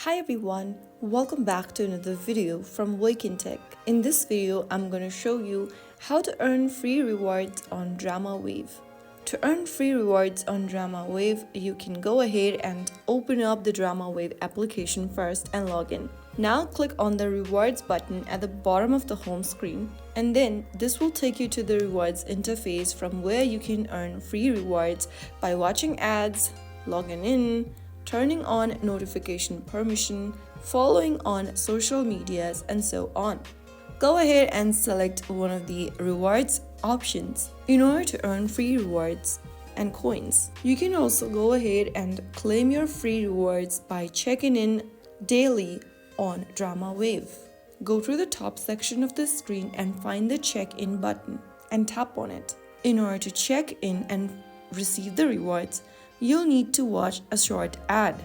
Hi everyone, welcome back to another video from Wake&Tech. In this video, I'm going to show you how to earn free rewards on DramaWave. To earn free rewards on DramaWave, you can go ahead and open up the DramaWave application first and log in. Now click on the rewards button at the bottom of the home screen, and then this will take you to the rewards interface from where you can earn free rewards by watching ads, logging in, turning on notification permission, following on social medias, and so on. Go ahead and select one of the rewards options in order to earn free rewards and coins. You can also go ahead and claim your free rewards by checking in daily on DramaWave. Go to the top section of the screen and find the check-in button and tap on it. In order to check in and receive the rewards, you'll need to watch a short ad.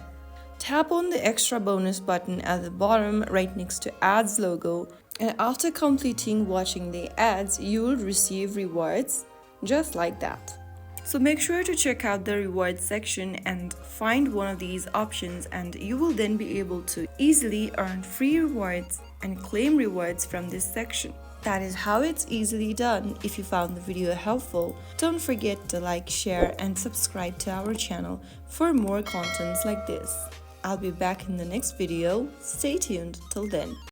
Tap on the extra bonus button at the bottom right next to ads logo, and after completing watching the ads, you will receive rewards just like that. So make sure to check out the rewards section and find one of these options, and you will then be able to easily earn free rewards and claim rewards from this section. That is how it's easily done. If you found the video helpful, don't forget to like, share, and subscribe to our channel for more contents like this. I'll be back in the next video. Stay tuned till then.